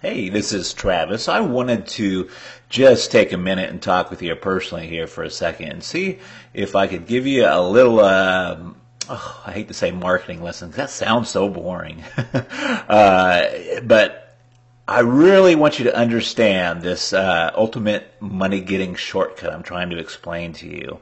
Hey, this is Travis. I wanted to just take a minute and talk with you personally here for a second and see if I could give you a little, I hate to say marketing lessons. That sounds so boring. But I really want you to understand this ultimate money-getting shortcut I'm trying to explain to you.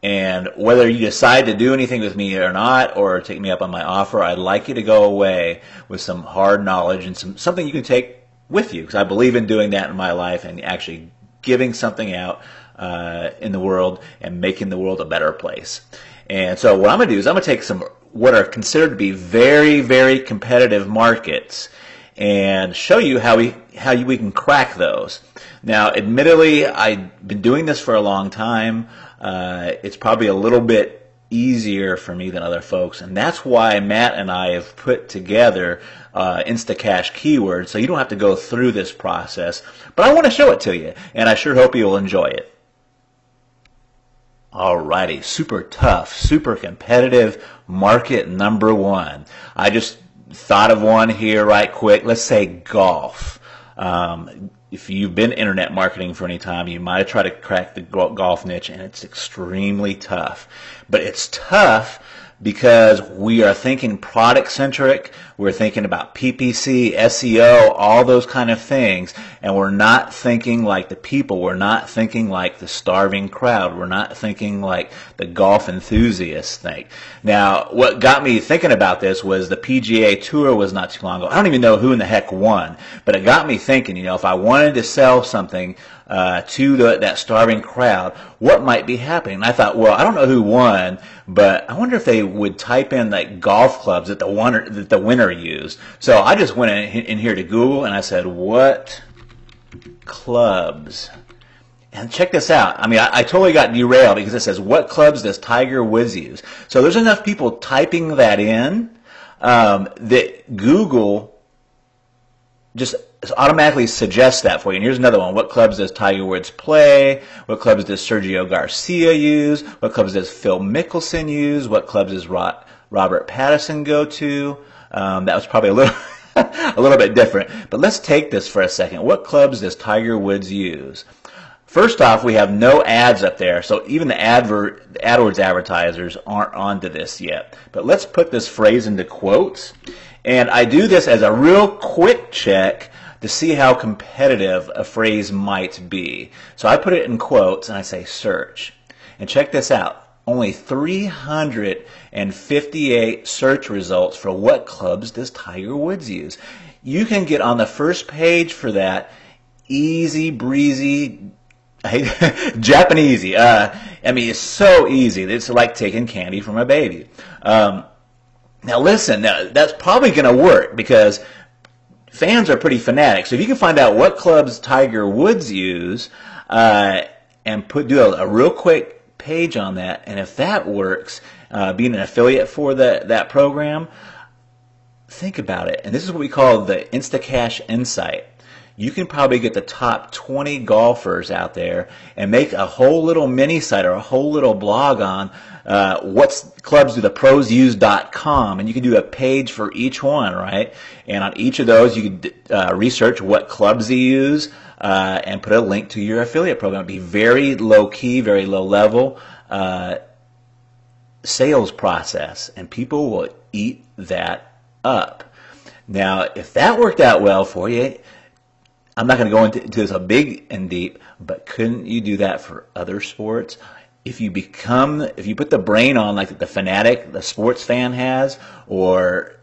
And whether you decide to do anything with me or not, or take me up on my offer, I'd like you to go away with some hard knowledge and something you can take with you, because I believe in doing that in my life and actually giving something out in the world and making the world a better place. And so what I'm going to do is I'm going to take some what are considered to be very, very competitive markets and show you how we can crack those. Now, admittedly, I've been doing this for a long time. It's probably a little bit easier for me than other folks, and that's why Matt and I have put together InstaCash Keywords, so you don't have to go through this process. But I want to show it to you, and I sure hope you'll enjoy it. Alrighty, super tough, super competitive market number one. I just thought of one here right quick. Let's say golf. If you've been internet marketing for any time, you might have tried to crack the golf niche, and it's extremely tough. But it's tough because we are thinking product-centric, we're thinking about PPC, SEO, all those kind of things, and we're not thinking like the people, we're not thinking like the starving crowd, we're not thinking like the golf enthusiasts think. Now, what got me thinking about this was the PGA Tour was not too long ago. I don't even know who in the heck won, but it got me thinking, if I wanted to sell something to that starving crowd, what might be happening? And I thought, well, I don't know who won, but I wonder if they would type in like golf clubs that the winner used. So I just went in here to Google and I said, what clubs? And check this out. I mean, I totally got derailed because it says, what clubs does Tiger Woods use? So there's enough people typing that in that Google just automatically suggests that for you. And here's another one. What clubs does Tiger Woods play? What clubs does Sergio Garcia use? What clubs does Phil Mickelson use? What clubs does Robert Pattinson go to? That was probably a little bit different. But let's take this for a second. What clubs does Tiger Woods use? First off, we have no ads up there, so even the AdWords advertisers aren't onto this yet. But let's put this phrase into quotes. And I do this as a real quick check to see how competitive a phrase might be. So I put it in quotes and I say search. And check this out. Only 358 search results for what clubs does Tiger Woods use. You can get on the first page for that easy breezy, Japanesey. I mean, it's so easy. It's like taking candy from a baby. Now listen, that's probably going to work because fans are pretty fanatic. So if you can find out what clubs Tiger Woods use and do a real quick page on that, and if that works, being an affiliate for that program, think about it. And this is what we call the InstaCash Insight. You can probably get the top 20 golfers out there and make a whole little mini site or a whole little blog on what clubs do the pros use.com, and you can do a page for each one, right? And on each of those, you can research what clubs they use and put a link to your affiliate program. It'd be very low key, very low level sales process, and people will eat that up. Now, if that worked out well for you, I'm not going to go into this a big and deep, but couldn't you do that for other sports? If you put the brain on like the fanatic, the sports fan has, or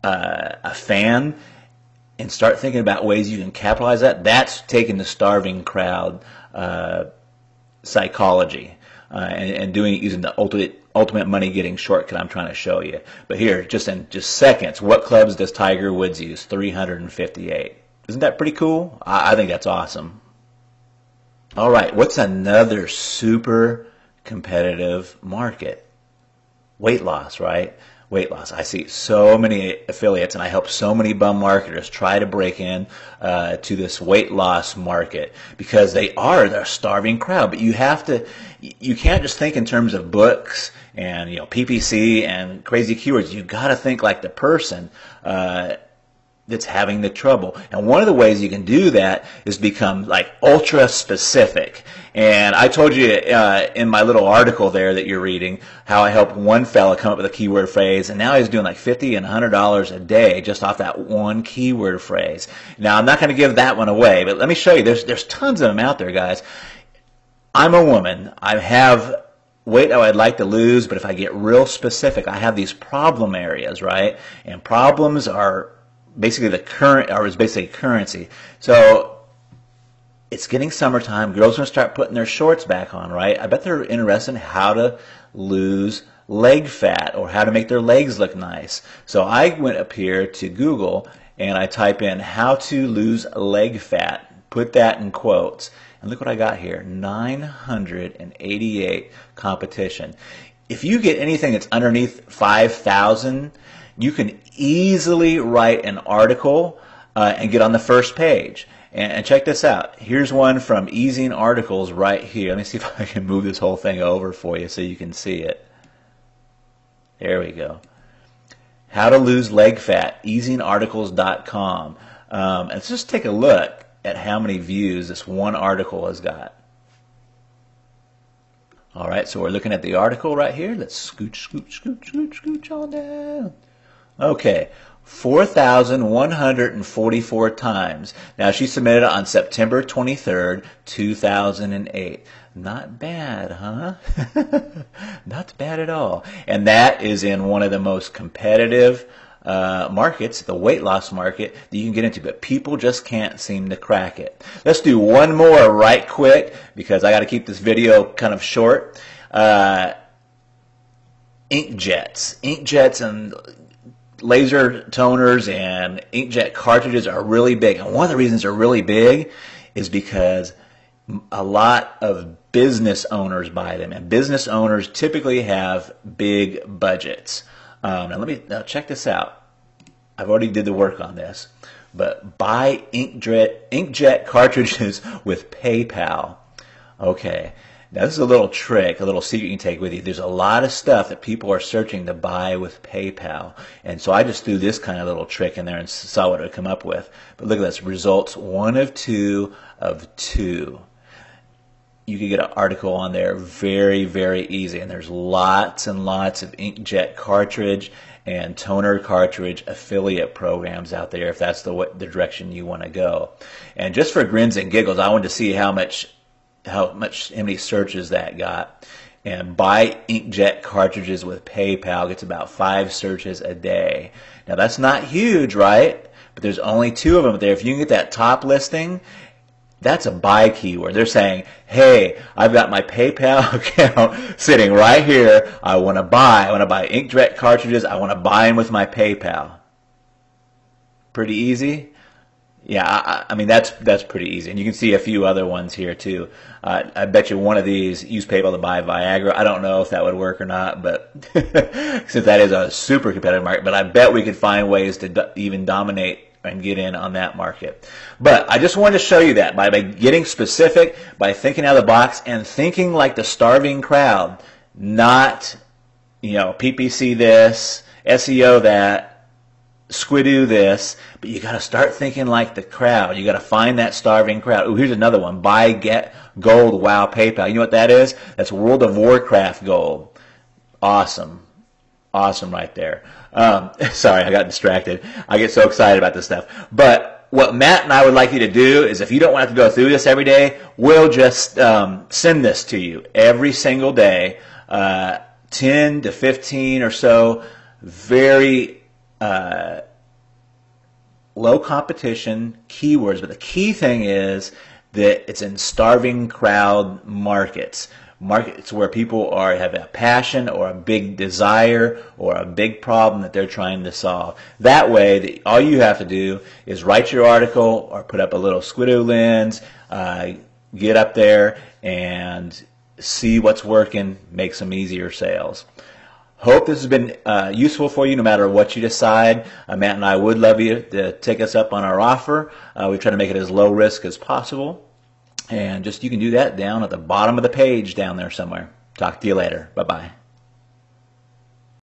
a fan, and start thinking about ways you can capitalize that's taking the starving crowd psychology and doing it using the ultimate money-getting shortcut I'm trying to show you. But here, just in seconds, what clubs does Tiger Woods use? 358. Isn't that pretty cool? I think that's awesome. All right, what's another super competitive market? Weight loss, right? Weight loss. I see so many affiliates, and I help so many bum marketers try to break in to this weight loss market because they're a starving crowd. But you can't just think in terms of books and PPC and crazy keywords. You got to think like the person. that's having the trouble. And one of the ways you can do that is become like ultra specific. And I told you in my little article there that you're reading how I helped one fella come up with a keyword phrase, and now he's doing like $50 and $100 a day just off that one keyword phrase. Now I'm not going to give that one away, but let me show you. There's tons of them out there, guys. I'm a woman. I have weight I would like to lose, but if I get real specific, I have these problem areas, right? And problems are basically basically currency. So it's getting summertime. Girls are going to start putting their shorts back on, right? I bet they're interested in how to lose leg fat or how to make their legs look nice. So I went up here to Google and I type in how to lose leg fat. Put that in quotes. And look what I got here, 988 competition. If you get anything that's underneath 5,000, you can easily write an article and get on the first page. And check this out. Here's one from Easing Articles right here. Let me see if I can move this whole thing over for you so you can see it. There we go. How to lose leg fat, easingarticles.com. Let's just take a look at how many views this one article has got. All right, so we're looking at the article right here. Let's scooch on down. Okay, 4,144 times. Now, she submitted it on September 23rd, 2008. Not bad, huh? Not bad at all. And that is in one of the most competitive markets, the weight loss market that you can get into, but people just can't seem to crack it. Let's do one more right quick because I got to keep this video kind of short. Inkjets and laser toners and inkjet cartridges are really big, and one of the reasons they're really big is because a lot of business owners buy them, and business owners typically have big budgets. Now check this out. I've already did the work on this, but buy inkjet cartridges with PayPal. Okay, now this is a little trick, a little secret you can take with you. There's a lot of stuff that people are searching to buy with PayPal, and so I just threw this kind of little trick in there and saw what it would come up with. But look at this, results 1 of 2 of 2. You can get an article on there very, very easy. And there's lots and lots of inkjet cartridge and toner cartridge affiliate programs out there if that's the direction you want to go. And just for grins and giggles, I wanted to see how many searches that got. And buy inkjet cartridges with PayPal gets about 5 searches a day. Now that's not huge, right? But there's only 2 of them there. If you can get that top listing, that's a buy keyword. They're saying, hey, I've got my PayPal account sitting right here. I want to buy inkjet cartridges. I want to buy them with my PayPal. Pretty easy? Yeah, I mean, that's pretty easy. And you can see a few other ones here, too. I bet you one of these, use PayPal to buy Viagra. I don't know if that would work or not, but since that is a super competitive market, but I bet we could find ways to even dominate and get in on that market. But I just wanted to show you that by getting specific, by thinking out of the box, and thinking like the starving crowd, not, PPC this, SEO that, Squidoo this, but you got to start thinking like the crowd. You got to find that starving crowd. Oh, here's another one. Buy, get gold, wow, PayPal. You know what that is? That's World of Warcraft gold. Awesome. Awesome right there. Sorry, I got distracted. I get so excited about this stuff. But what Matt and I would like you to do is if you don't want to go through this every day, we'll just send this to you every single day, 10 to 15 or so very low competition keywords. But the key thing is that it's in starving crowd markets. Markets where people have a passion or a big desire or a big problem that they're trying to solve. That way, all you have to do is write your article or put up a little Squidoo lens, get up there and see what's working, make some easier sales. Hope this has been useful for you no matter what you decide. Matt and I would love you to take us up on our offer. We try to make it as low risk as possible. And you can do that down at the bottom of the page down there somewhere. Talk to you later. Bye-bye.